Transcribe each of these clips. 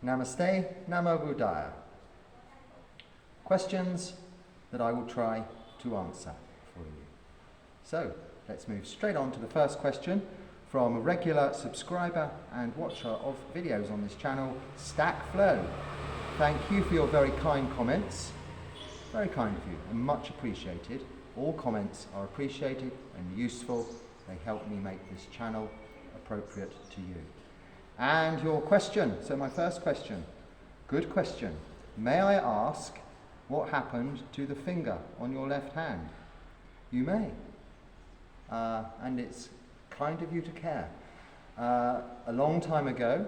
Namaste, Namo Buddhaya. Questions that I will try to answer for you. So, let's move straight on to the first question from a regular subscriber and watcher of videos on this channel, Stack Flow. Thank you for your very kind comments. Very kind of you and much appreciated. All comments are appreciated and useful. They help me make this channel appropriate to you. And your question, so my first question, good question. May I ask what happened to the finger on your left hand? You may. And it's kind of you to care. A long time ago,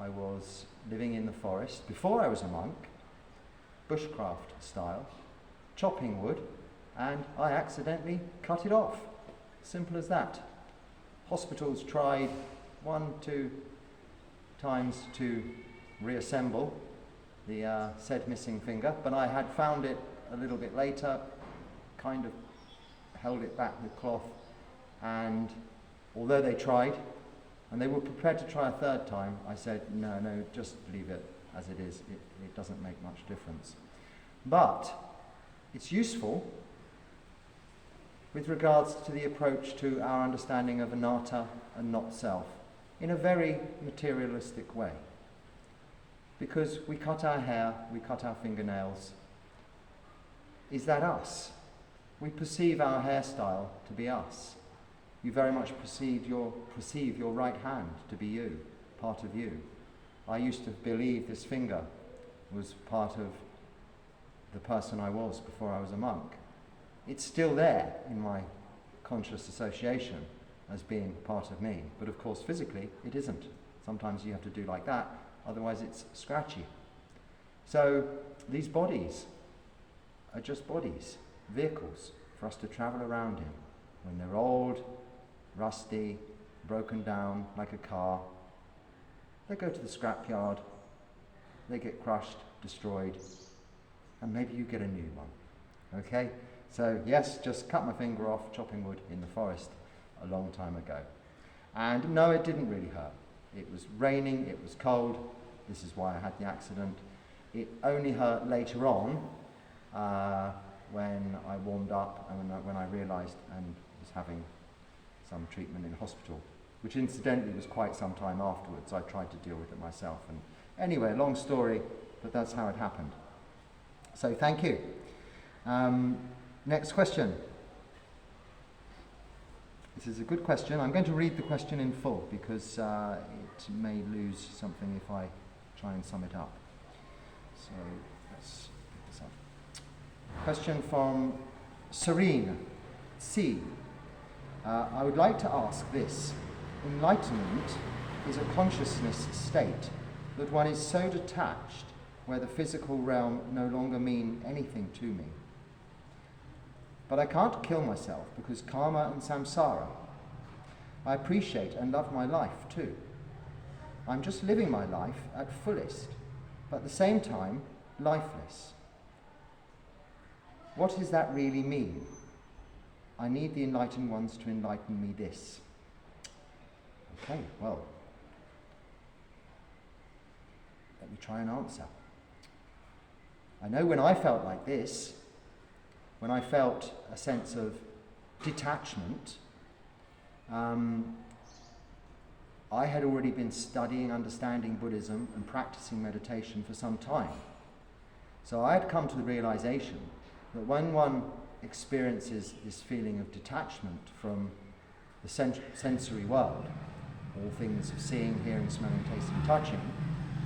I was living in the forest, before I was a monk, bushcraft style, chopping wood, and I accidentally cut it off. Simple as that. Hospitals tried 1-2 times to reassemble the said missing finger, but I had found it a little bit later, kind of held it back with cloth, and although they tried, and they were prepared to try a third time, I said, no, just leave it as it is. It doesn't make much difference. But it's useful with regards to the approach to our understanding of anatta and not self in a very materialistic way. Because we cut our hair, we cut our fingernails. Is that us? We perceive our hairstyle to be us. You very much perceive your right hand to be you, part of you. I used to believe this finger was part of the person I was before I was a monk. It's still there in my conscious association as being part of me, but of course physically it isn't. Sometimes you have to do like that, otherwise it's scratchy. So these bodies are just bodies, vehicles for us to travel around in. When they're old, rusty, broken down like a car, they go to the scrapyard, they get crushed, destroyed, and maybe you get a new one. Okay? So yes, just cut my finger off chopping wood in the forest a long time ago. And no, it didn't really hurt. It was raining, it was cold, this is why I had the accident. It only hurt later on when I warmed up and when I realised and was having some treatment in hospital, which incidentally was quite some time afterwards. I tried to deal with it myself. And anyway, long story, but that's how it happened. So thank you. Next question. This is a good question. I'm going to read the question in full because it may lose something if I try and sum it up. So let's pick this up. Question from Serene C. I would like to ask this. Enlightenment is a consciousness state that one is so detached where the physical realm no longer mean anything to me. But I can't kill myself because karma and samsara. I appreciate and love my life too. I'm just living my life at fullest, but at the same time, lifeless. What does that really mean? I need the enlightened ones to enlighten me this. Okay, well, let me try and answer. I know when I felt like this, when I felt a sense of detachment, I had already been studying, understanding Buddhism and practicing meditation for some time. So I had come to the realization that when one experiences this feeling of detachment from the sensory world, all things of seeing, hearing, smelling, tasting, touching,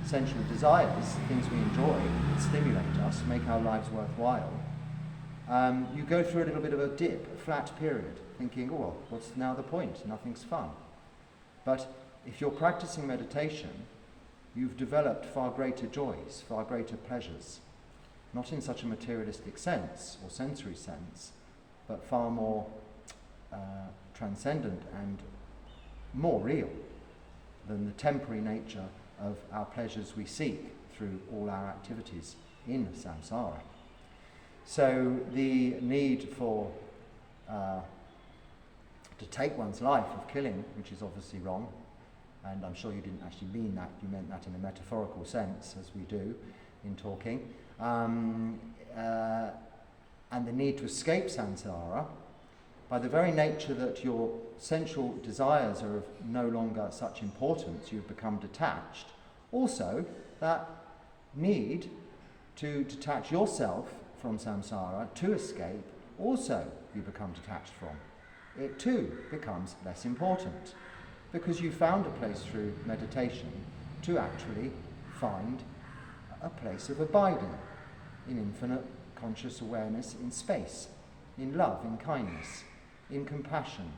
sensual desires, things we enjoy, that stimulate us, make our lives worthwhile, you go through a little bit of a dip, a flat period, thinking, oh, well, what's now the point? Nothing's fun. But if you're practicing meditation, you've developed far greater joys, far greater pleasures, not in such a materialistic sense or sensory sense, but far more transcendent and more real than the temporary nature of our pleasures we seek through all our activities in samsara. So the need for to take one's life of killing, which is obviously wrong, and I'm sure you didn't actually mean that, you meant that in a metaphorical sense, as we do in talking, and the need to escape samsara, by the very nature that your sensual desires are of no longer such importance, you've become detached. Also, that need to detach yourself from samsara, to escape, also you become detached from. It too becomes less important, because you found a place through meditation to actually find a place of abiding in infinite conscious awareness, in space, in love, in kindness, in compassion,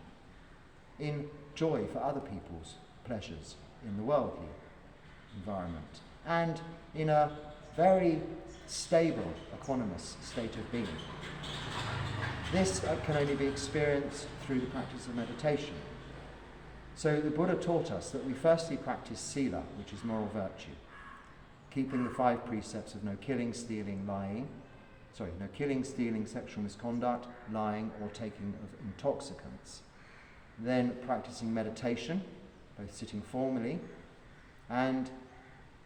in joy for other people's pleasures in the worldly environment, and in a very stable, equanimous state of being. This can only be experienced through the practice of meditation. So the Buddha taught us that we firstly practice sila, which is moral virtue, keeping the 5 precepts of no killing, stealing, sexual misconduct, lying, or taking of intoxicants. Then practicing meditation, both sitting formally and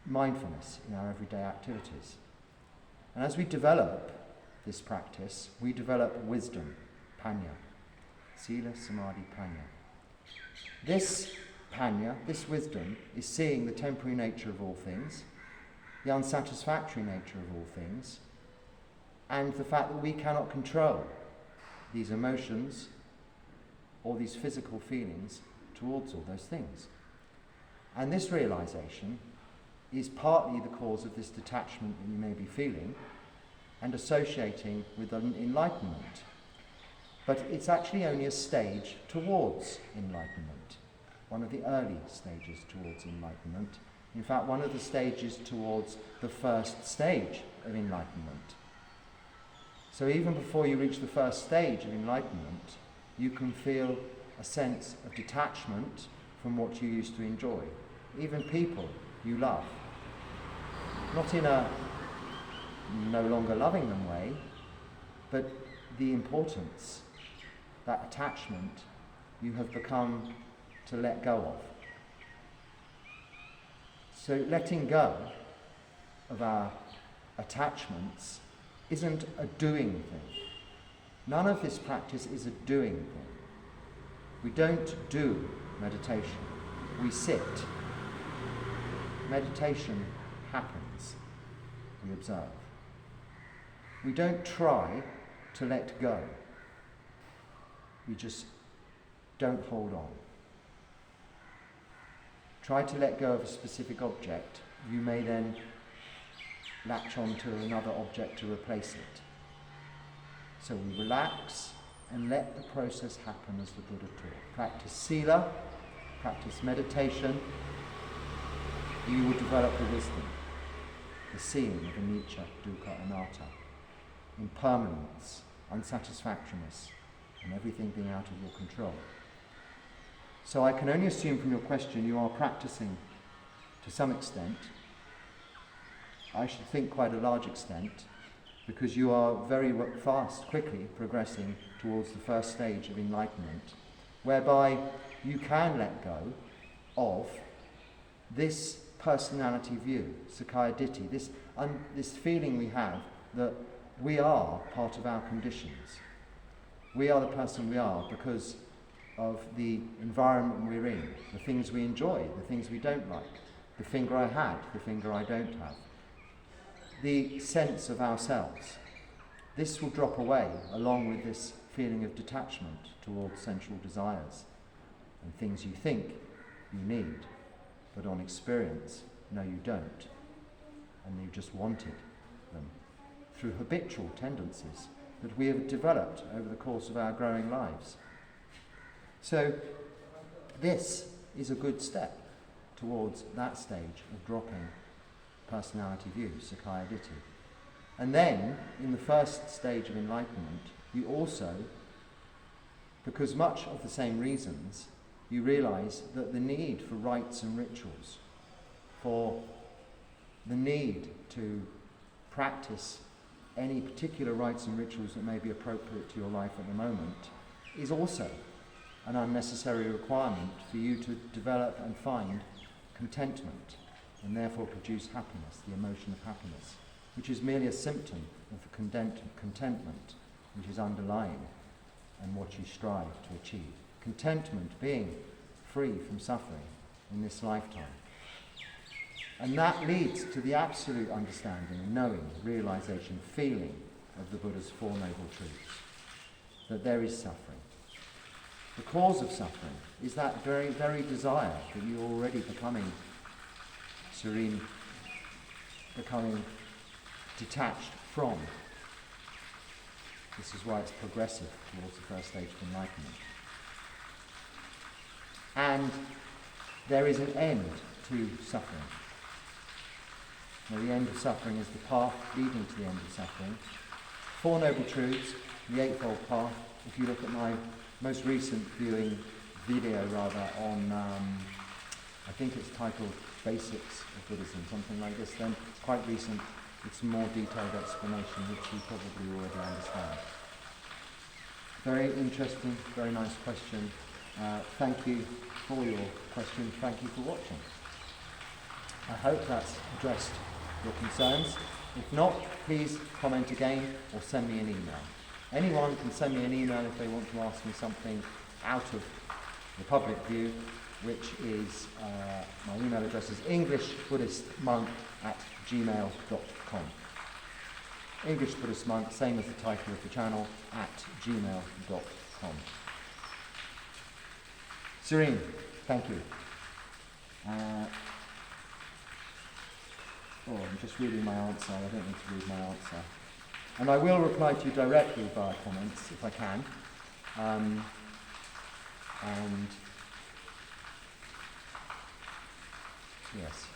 mindfulness in our everyday activities. And as we develop this practice, we develop wisdom, panya, sila, samadhi, panya. This panya, this wisdom, is seeing the temporary nature of all things, the unsatisfactory nature of all things, and the fact that we cannot control these emotions or these physical feelings towards all those things. And this realization is partly the cause of this detachment that you may be feeling and associating with enlightenment. But it's actually only a stage towards enlightenment, one of the early stages towards enlightenment. In fact, one of the stages towards the first stage of enlightenment. So even before you reach the first stage of enlightenment, you can feel a sense of detachment from what you used to enjoy. Even people you love. Not in a no longer loving them way, but the importance, that attachment you have become to let go of. So letting go of our attachments isn't a doing thing. None of this practice is a doing thing. We don't do meditation. We sit. Meditation happens. We observe. We don't try to let go. We just don't hold on. Try to let go of a specific object. You may then latch on to another object to replace it. So we relax and let the process happen as the Buddha taught. Practice sila, practice meditation. You will develop the wisdom, the seeing of anicca, dukkha, anatta, impermanence, unsatisfactoriness, and everything being out of your control. So I can only assume from your question you are practicing to some extent. I should think quite a large extent, because you are very fast, quickly progressing towards the first stage of enlightenment, whereby you can let go of this personality view, sakkaya ditthi, this feeling we have that we are part of our conditions. We are the person we are because of the environment we're in, the things we enjoy, the things we don't like, the finger I had, the finger I don't have, the sense of ourselves. This will drop away along with this feeling of detachment towards sensual desires and things you think you need, but on experience, no you don't, and you just wanted them through habitual tendencies that we have developed over the course of our growing lives. So this is a good step towards that stage of dropping personality view, sakkaya ditthi. And then, in the first stage of enlightenment, you also, because much of the same reasons, you realise that the need for rites and rituals, for the need to practice any particular rites and rituals that may be appropriate to your life at the moment, is also an unnecessary requirement for you to develop and find contentment and therefore produce happiness, the emotion of happiness, which is merely a symptom of the contentment which is underlying and what you strive to achieve. Contentment being free from suffering in this lifetime. And that leads to the absolute understanding, knowing, realization, feeling of the Buddha's Four Noble Truths, that there is suffering. The cause of suffering is that very, very desire that you're already becoming serene, becoming detached from. This is why it's progressive towards the first stage of enlightenment. And there is an end to suffering. Now, the end of suffering is the path leading to the end of suffering. Four Noble Truths, the Eightfold Path. If you look at my most recent video on, I think it's titled Basics of Buddhism, something like this, then it's quite recent. It's a more detailed explanation, which you probably already understand. Very interesting, very nice question. Thank you for your question. Thank you for watching. I hope that's addressed your concerns. If not, please comment again or send me an email. Anyone can send me an email if they want to ask me something out of the public view, which is, my email address is englishbuddhistmonk@gmail.com. English Buddhist Monk, same as the title of the channel, @gmail.com. Serene, thank you. I'm just reading my answer. I don't need to read my answer. And I will reply to you directly via comments if I can. And yes.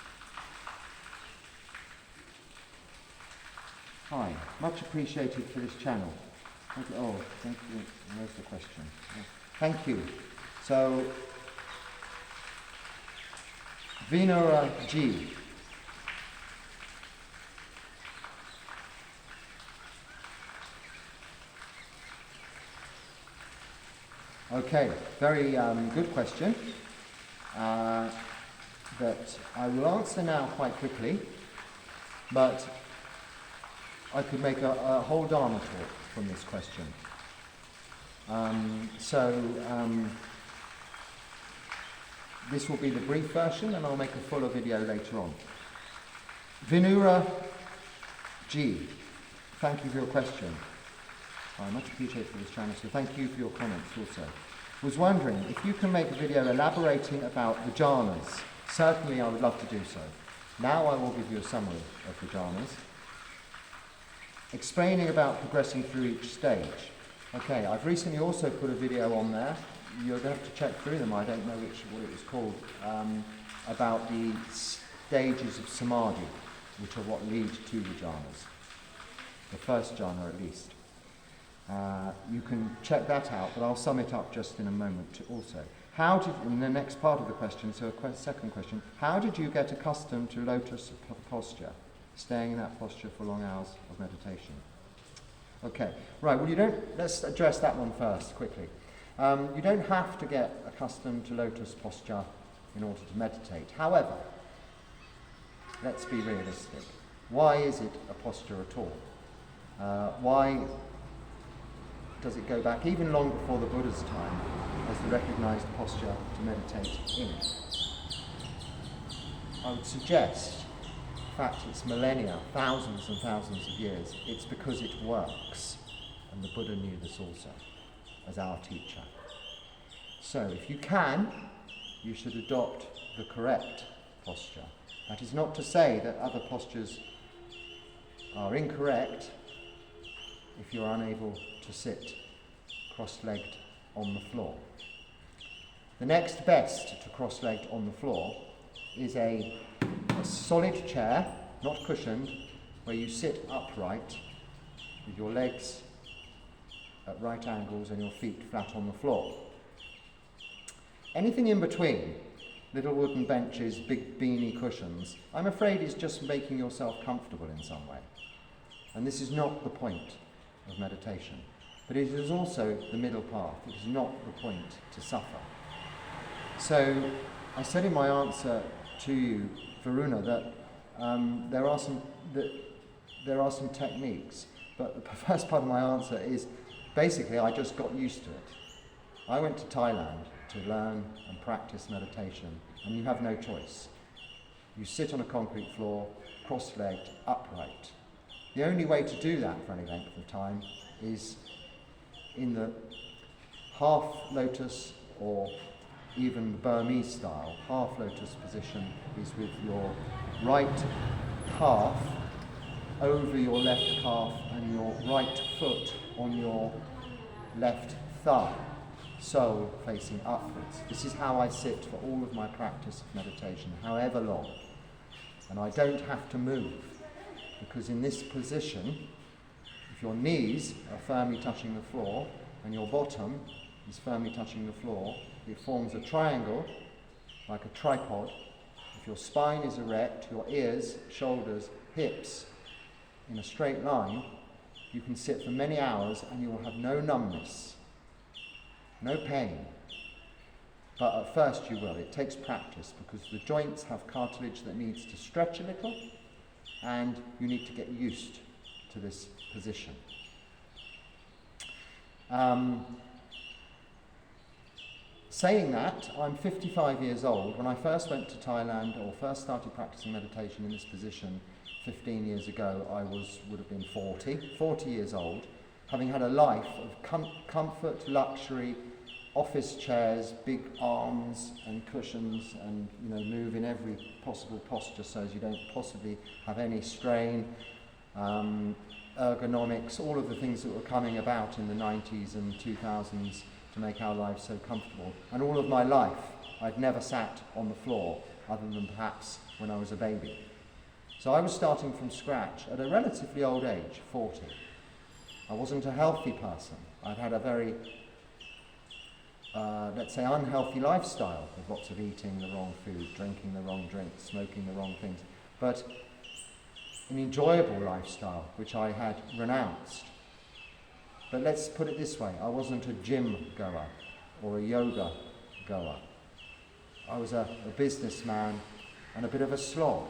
Hi, much appreciated for this channel. Thank you. Where's the question? Thank you. So, Vinora G. Okay, very good question that I will answer now quite quickly, but I could make a whole Dharma talk from this question. This will be the brief version, and I'll make a fuller video later on. Vinura G, thank you for your question. I much appreciate for this channel, so thank you for your comments also. Was wondering if you can make a video elaborating about the jhanas. Certainly I would love to do so. Now I will give you a summary of the jhanas, explaining about progressing through each stage. Okay, I've recently also put a video on there. You're going to have to check through them. I don't know what it was called, about the stages of samadhi, which are what lead to the jhanas. The first jhana at least. You can check that out, but I'll sum it up just in a moment also. In the next part of the question, so second question, how did you get accustomed to lotus posture, staying in that posture for long hours of meditation? Okay, right, well let's address that one first, quickly. You don't have to get accustomed to lotus posture in order to meditate. However, let's be realistic. Why is it a posture at all? Why does it go back even long before the Buddha's time as the recognized posture to meditate in? I would suggest, in fact it's millennia, thousands and thousands of years, it's because it works. And the Buddha knew this also, as our teacher. So if you can, you should adopt the correct posture. That is not to say that other postures are incorrect if you're unable to sit cross-legged on the floor. The next best to cross-legged on the floor is a solid chair, not cushioned, where you sit upright with your legs at right angles and your feet flat on the floor. Anything in between, little wooden benches, big beanie cushions, I'm afraid is just making yourself comfortable in some way. And this is not the point of meditation. but it is also the middle path. It is not the point to suffer. So I said in my answer to you, Varuna, that there are some techniques, but the first part of my answer is basically I just got used to it. I went to Thailand to learn and practice meditation, and you have no choice. You sit on a concrete floor, cross-legged, upright. The only way to do that for any length of time is in the half lotus, or even the Burmese style. Half lotus position is with your right calf over your left calf and your right foot on your left thigh, sole facing upwards. This is how I sit for all of my practice of meditation, however long. And I don't have to move, because in this position, if your knees are firmly touching the floor and your bottom is firmly touching the floor, it forms a triangle like a tripod. If your spine is erect, your ears, shoulders, hips in a straight line, you can sit for many hours and you will have no numbness, no pain. But at first you will. It takes practice, because the joints have cartilage that needs to stretch a little, and you need to get used to this position. Saying that, I'm 55 years old. When I first went to Thailand, or first started practicing meditation in this position 15 years ago, I would have been 40 years old, having had a life of comfort, luxury, office chairs, big arms and cushions, and move in every possible posture so as you don't possibly have any strain, ergonomics, all of the things that were coming about in the 90s and 2000s to make our lives so comfortable. And all of my life I'd never sat on the floor, other than perhaps when I was a baby. So I was starting from scratch at a relatively old age, 40. I wasn't a healthy person. I'd had a very let's say unhealthy lifestyle, with lots of eating the wrong food, drinking the wrong drinks, smoking the wrong things, but an enjoyable lifestyle which I had renounced. But let's put it this way, I wasn't a gym goer or a yoga goer. I was a businessman and a bit of a slob,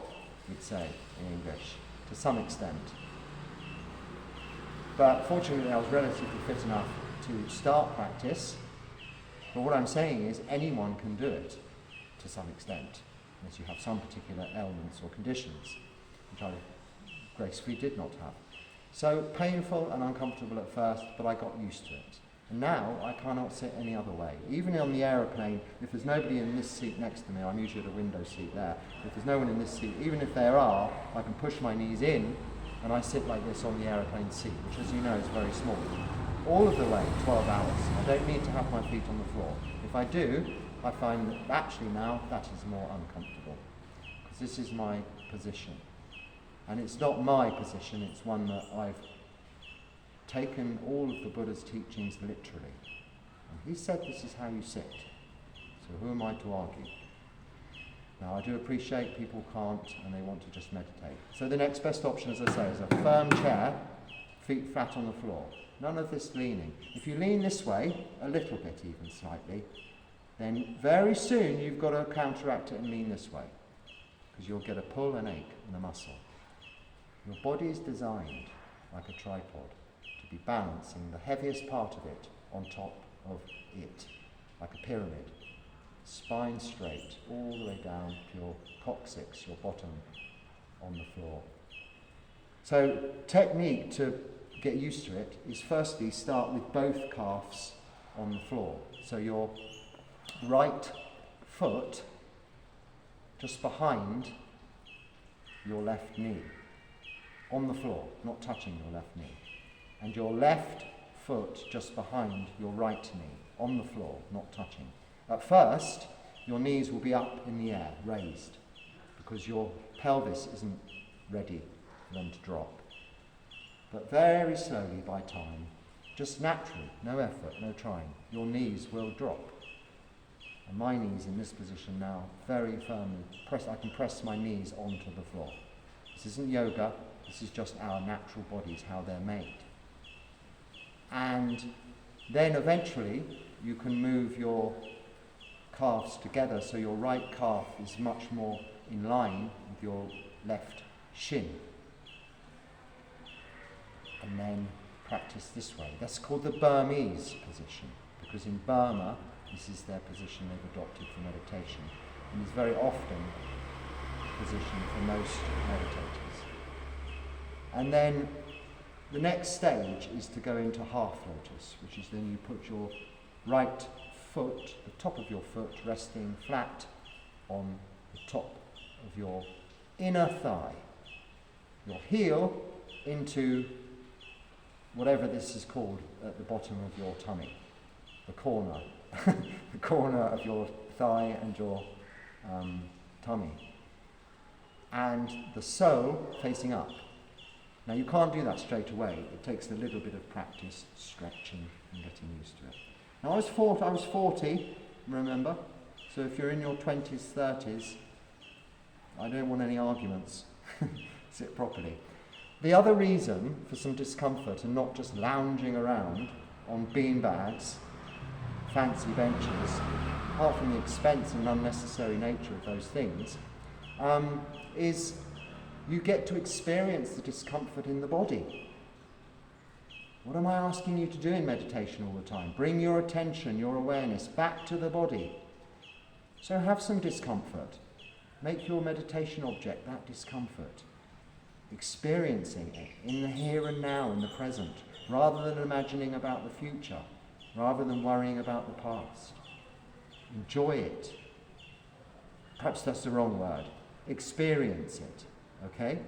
we'd say in English, to some extent. But fortunately I was relatively fit enough to start practice. But what I'm saying is anyone can do it to some extent, unless you have some particular ailments or conditions, which I gracefully did not have. So painful and uncomfortable at first, but I got used to it. And now I cannot sit any other way. Even on the aeroplane, if there's nobody in this seat next to me, I'm usually at a window seat there, if there's no one in this seat, even if there are, I can push my knees in and I sit like this on the aeroplane seat, which as you know is very small. All of the way, 12 hours. I don't need to have my feet on the floor. If I do, I find that actually now that is more uncomfortable, because this is my position. And it's not my position, it's one that I've taken all of the Buddha's teachings literally. And he said this is how you sit. So who am I to argue? Now I do appreciate people can't and they want to just meditate. So the next best option, as I say, is a firm chair, feet flat on the floor. None of this leaning. If you lean this way, a little bit even slightly, then very soon you've got to counteract it and lean this way, because you'll get a pull and ache in the muscle. Your body is designed like a tripod to be balancing the heaviest part of it on top of it, like a pyramid. Spine straight, all the way down to your coccyx, your bottom on the floor. So technique to get used to it is firstly start with both calves on the floor. So your right foot just behind your left knee, on the floor, not touching your left knee. And your left foot just behind your right knee, on the floor, not touching. At first, your knees will be up in the air, raised, because your pelvis isn't ready for them to drop. But very slowly by time, just naturally, no effort, no trying, your knees will drop. And my knees in this position now, very firmly, I can press my knees onto the floor. This isn't yoga, this is just our natural bodies, how they're made. And then eventually you can move your calves together so your right calf is much more in line with your left shin. And then practice this way. That's called the Burmese position, because in Burma this is their position they've adopted for meditation, and is very often the position for most meditators. And then the next stage is to go into half lotus, which is then you put your right foot, the top of your foot, resting flat on the top of your inner thigh. Your heel into whatever this is called at the bottom of your tummy, the corner, the corner of your thigh and your tummy. And the sole facing up. Now you can't do that straight away. It takes a little bit of practice, stretching and getting used to it. Now I was 40, remember? So if you're in your 20s, 30s, I don't want any arguments. Sit properly. The other reason for some discomfort and not just lounging around on beanbags, fancy benches, apart from the expense and unnecessary nature of those things, is you get to experience the discomfort in the body. What am I asking you to do in meditation all the time? Bring your attention, your awareness back to the body. So have some discomfort. Make your meditation object that discomfort. Experiencing it in the here and now, in the present, rather than imagining about the future, rather than worrying about the past. Enjoy it. Perhaps that's the wrong word. Experience it, okay?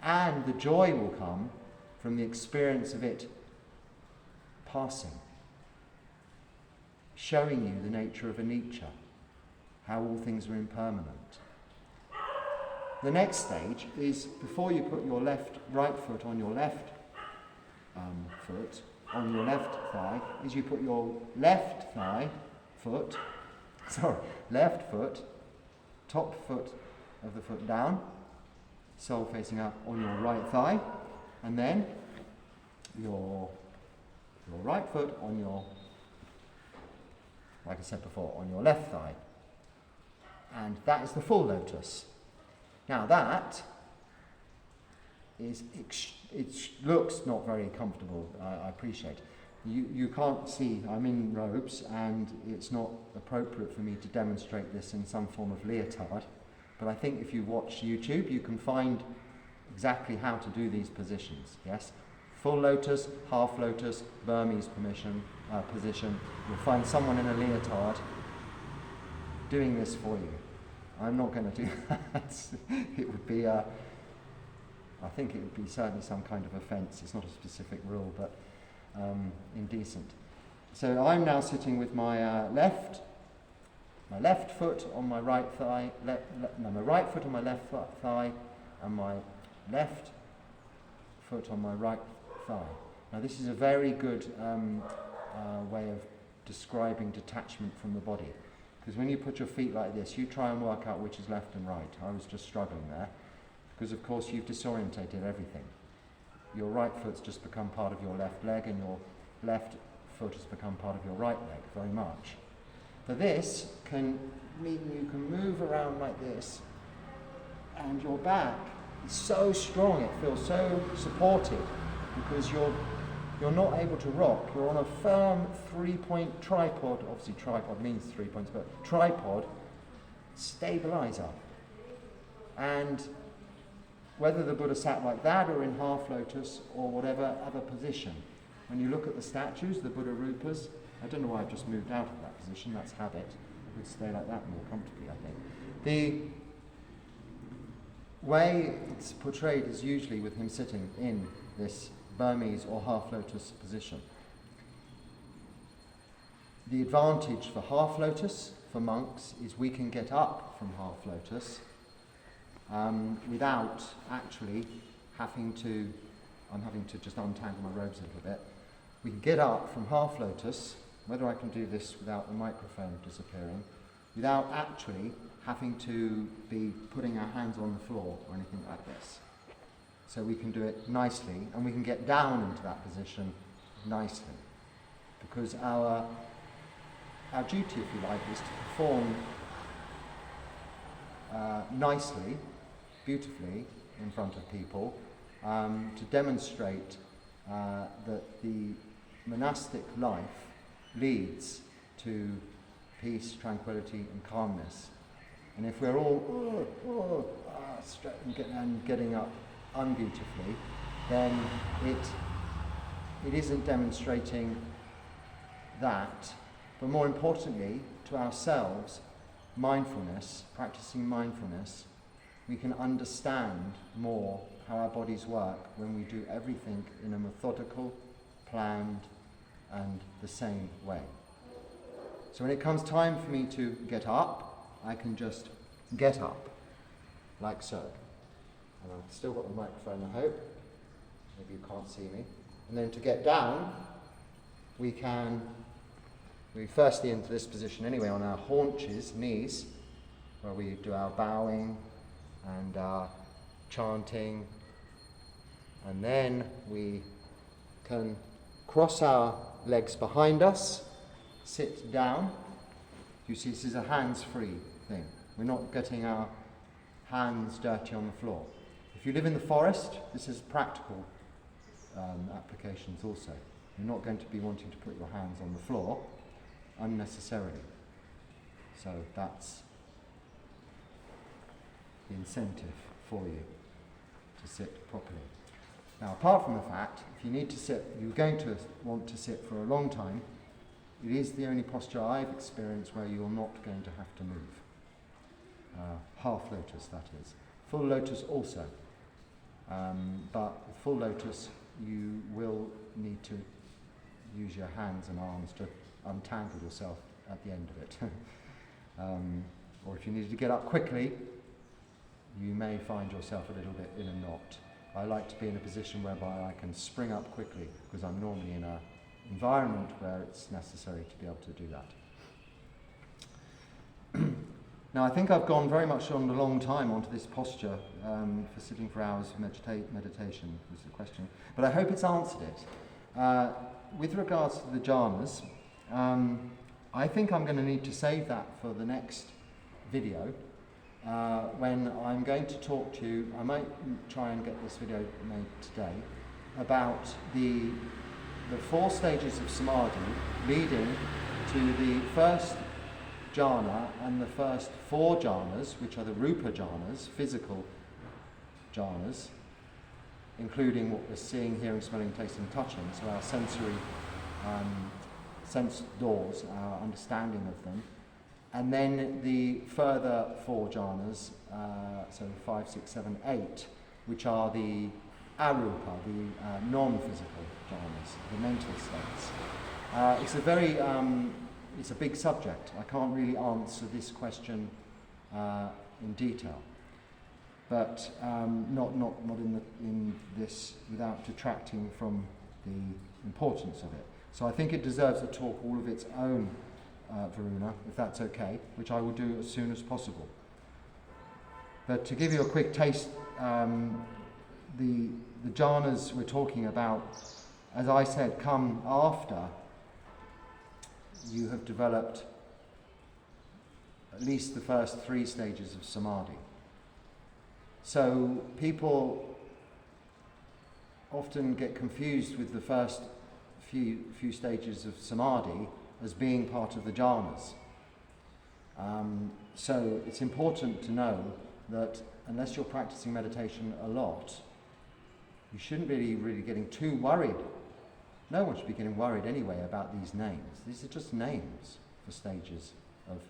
And the joy will come from the experience of it passing, showing you the nature of anicca, how all things are impermanent. The next stage is, before you put your right foot on your left foot, on your left thigh, is you put your left foot, top foot of the foot down, sole facing up on your right thigh, and then your right foot on your, like I said before, on your left thigh. And that is the full lotus. Now that is, it looks not very comfortable, I appreciate. You can't see, I'm in robes, and it's not appropriate for me to demonstrate this in some form of leotard, but I think if you watch YouTube, you can find exactly how to do these positions, yes? Full lotus, half lotus, Burmese position. You'll find someone in a leotard doing this for you. I'm not going to do that. It would be, I think it would be certainly some kind of offence. It's not a specific rule, but indecent. So I'm now sitting with my left foot on my right thigh, my right foot on my left thigh, and my left foot on my right thigh. Now this is a very good way of describing detachment from the body. Because when you put your feet like this, you try and work out which is left and right. I was just struggling there. Because of course you've disorientated everything. Your right foot's just become part of your left leg, and your left foot has become part of your right leg, very much. But this can mean you can move around like this, and your back is so strong, it feels so supported, because you're not able to rock. You're on a firm 3-point tripod. Obviously tripod means 3 points, but tripod stabilizer. And whether the Buddha sat like that or in half lotus or whatever other position, when you look at the statues, the Buddha Rupas, I don't know why I've just moved out of that position, that's habit. I would stay like that more comfortably, I think. The way it's portrayed is usually with him sitting in this Burmese or half lotus position. The advantage for half lotus, for monks, is we can get up from half lotus without actually having to, I'm having to just untangle my robes a little bit. We can get up from half lotus, whether I can do this without the microphone disappearing, without actually having to be putting our hands on the floor or anything like this. So we can do it nicely, and we can get down into that position nicely. Because our duty, if you like, is to perform nicely, beautifully in front of people, to demonstrate that the monastic life leads to peace, tranquility and calmness. And if we're all getting up unbeautifully, then it isn't demonstrating that, but more importantly to ourselves, mindfulness, practicing mindfulness, we can understand more how our bodies work when we do everything in a methodical, planned and the same way. So when it comes time for me to get up, I can just get up, like so. And I've still got the microphone, I hope. Maybe you can't see me. And then to get down, we firstly into this position anyway, on our haunches, knees, where we do our bowing and our chanting. And then we can cross our legs behind us, sit down. You see, this is a hands-free thing. We're not getting our hands dirty on the floor. If you live in the forest, this is practical applications also. You're not going to be wanting to put your hands on the floor unnecessarily. So that's the incentive for you to sit properly. Now, apart from the fact, if you need to sit, you're going to want to sit for a long time, it is the only posture I've experienced where you're not going to have to move. Half lotus, that is. Full lotus also. But with full lotus, you will need to use your hands and arms to untangle yourself at the end of it. Or if you needed to get up quickly, you may find yourself a little bit in a knot. I like to be in a position whereby I can spring up quickly, because I'm normally in an environment where it's necessary to be able to do that. Now, I think I've gone very much on a long time onto this posture for sitting for hours for meditation, was the question. But I hope it's answered it. With regards to the jhanas, I think I'm going to need to save that for the next video, when I'm going to talk to you, I might try and get this video made today, about the 4 stages of samadhi leading to the first jhana and the first 4 jhanas, which are the rupa jhanas, physical jhanas, including what we're seeing, hearing, smelling, tasting, touching, so our sensory sense doors, our understanding of them. And then the further 4 jhanas, so 5, 6, 7, 8, which are the arupa, the non-physical jhanas, the mental states. It's a big subject. I can't really answer this question in detail, but not in this without detracting from the importance of it. So I think it deserves a talk all of its own, Varuna, if that's okay, which I will do as soon as possible. But to give you a quick taste, the jhanas we're talking about, as I said, come after you have developed at least the first 3 stages of samadhi. So people often get confused with the first few stages of samadhi as being part of the jhanas. So it's important to know that unless you're practicing meditation a lot, you shouldn't be really getting too worried. No one should be getting worried anyway about these names. These are just names for stages of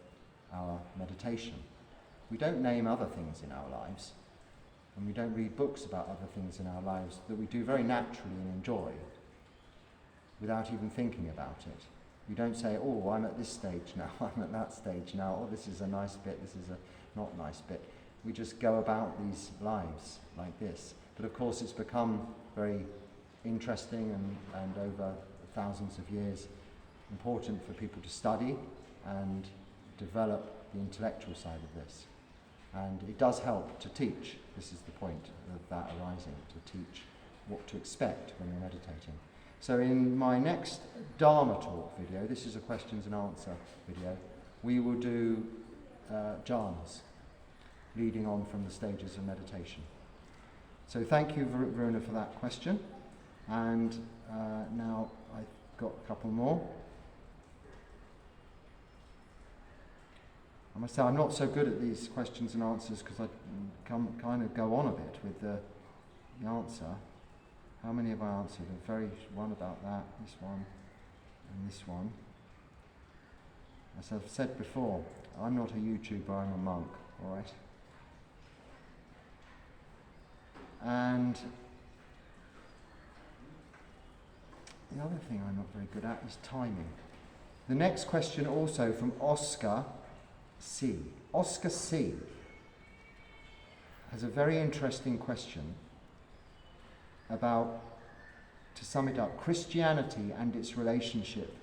our meditation. We don't name other things in our lives, and we don't read books about other things in our lives that we do very naturally and enjoy without even thinking about it. We don't say, oh, I'm at this stage now, I'm at that stage now, oh, this is a nice bit, this is a not nice bit. We just go about these lives like this. But of course it's become very interesting and over thousands of years important for people to study and develop the intellectual side of this. And it does help to teach. This is the point of that arising, to teach what to expect when you're meditating. So in my next Dharma talk video, this is a questions and answer video, we will do jhanas, leading on from the stages of meditation. So thank you, Varuna, for that question. And now I've got a couple more. I must say I'm not so good at these questions and answers because I kind of go on a bit with the answer. How many have I answered? One about that, this one, and this one. As I've said before, I'm not a YouTuber, I'm a monk, all right? And the other thing I'm not very good at is timing. The next question also from Oscar C. Oscar C. has a very interesting question about, to sum it up, Christianity and its relationship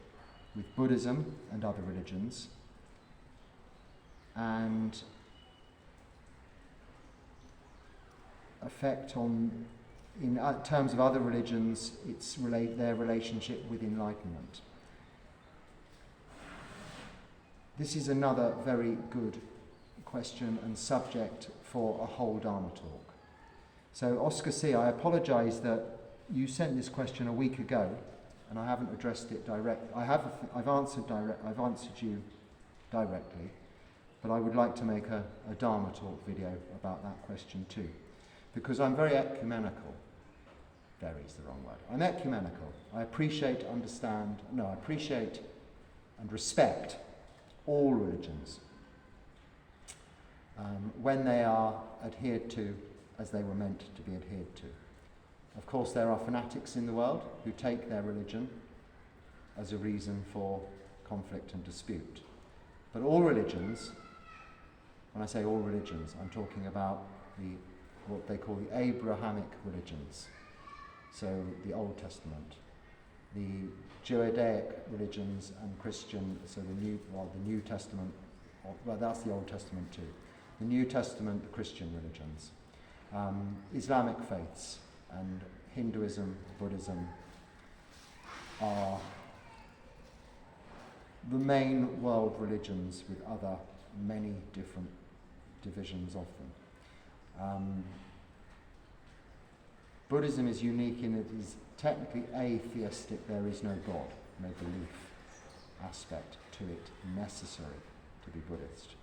with Buddhism and other religions, and effect on, in terms of other religions, their relationship with enlightenment. This is another very good question and subject for a whole Dharma talk. So Oscar C., I apologise that you sent this question a week ago and I haven't addressed it direct. I've answered you directly, but I would like to make a Dharma talk video about that question too, because I'm very ecumenical. Very is the wrong word. I'm ecumenical. I appreciate and respect all religions when they are adhered to as they were meant to be adhered to. Of course, there are fanatics in the world who take their religion as a reason for conflict and dispute. But all religions, when I say all religions, I'm talking about what they call the Abrahamic religions. So the Old Testament, the Judaic religions and Christian, so the New Testament, well, that's the Old Testament too. The New Testament, the Christian religions, Islamic faiths, and Hinduism, Buddhism are the main world religions with many different divisions of them. Buddhism is unique in it is technically atheistic, there is no God, no belief aspect to it necessary to be Buddhist.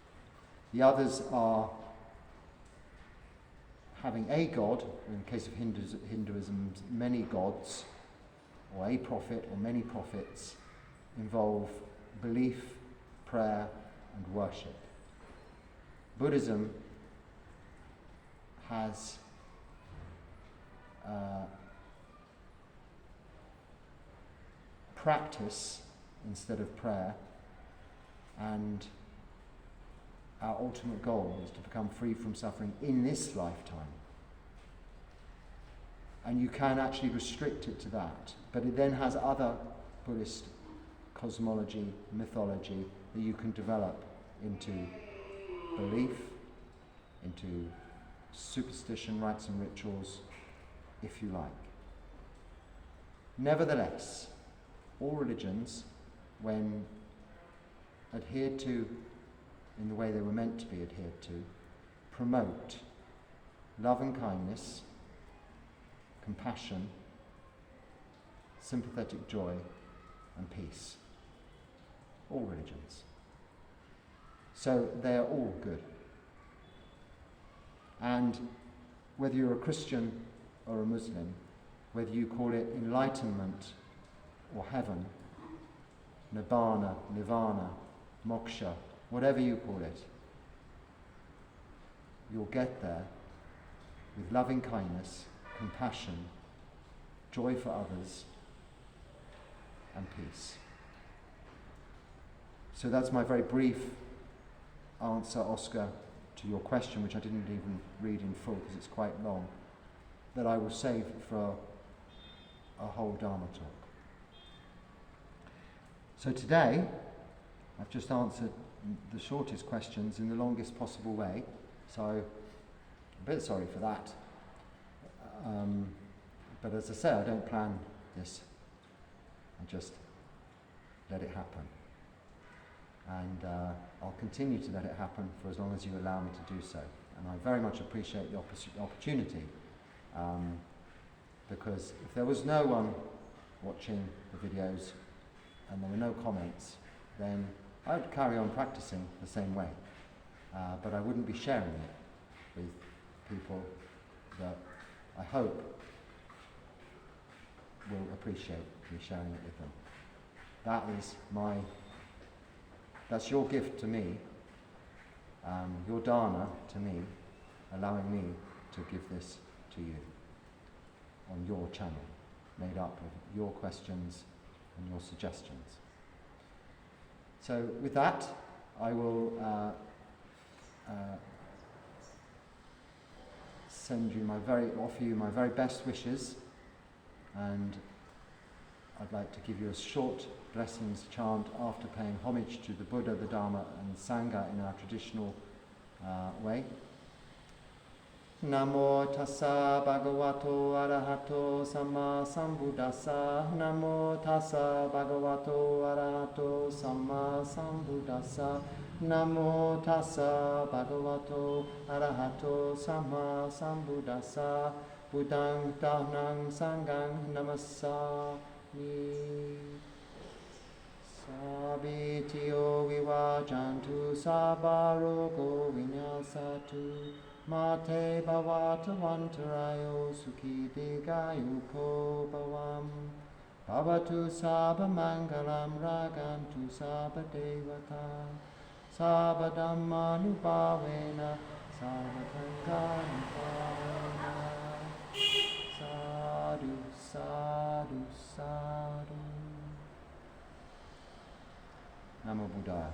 The others are having a god, in the case of Hinduism, many gods, or a prophet, or many prophets, involve belief, prayer, and worship. Buddhism has practice instead of prayer, and our ultimate goal is to become free from suffering in this lifetime. And you can actually restrict it to that, but it then has other Buddhist cosmology, mythology that you can develop into belief, into superstition, rites and rituals, if you like. Nevertheless, all religions, when adhered to in the way they were meant to be adhered to, promote love and kindness, compassion, sympathetic joy, and peace. All religions. So they are all good. And whether you're a Christian or a Muslim, whether you call it enlightenment or heaven, nibbana, nirvana, moksha, whatever you call it, you'll get there with loving kindness, compassion, joy for others, and peace. So that's my very brief answer, Oscar, to your question, which I didn't even read in full because it's quite long, that I will save for a whole Dharma talk. So today, I've just answered the shortest questions in the longest possible way, so I'm a bit sorry for that. But as I say, I don't plan this and just let it happen. And I'll continue to let it happen for as long as you allow me to do so. And I very much appreciate the opportunity, because if there was no one watching the videos and there were no comments, then I would carry on practicing the same way. But I wouldn't be sharing it with people that I hope will appreciate me sharing it with them. That's your gift to me, your dana to me, allowing me to give this to you on your channel, made up of your questions and your suggestions. So with that, I will offer you my very best wishes, and I'd like to give you a short blessings chant after paying homage to the Buddha, the Dharma and Sangha in our traditional way. Namo tassa bhagavato arahato samma sambuddhassa. Namo tassa bhagavato arahato samma sambuddhassa. Namo tassa bhagavato arahato samma sambuddhassa. Buddhang dhammang sanghang namassami. Sabitiyo vivajantu sabarogo vinyasatu. Mate bhavata vantarayo sukhi digayuko bhavam. Bhavatu sabha mangalam ragantu sabha devata. Sabha dhammanubhavena sabha tanganubhavena. Sadhu, sadhu, sadhu. Namo Buddhaya.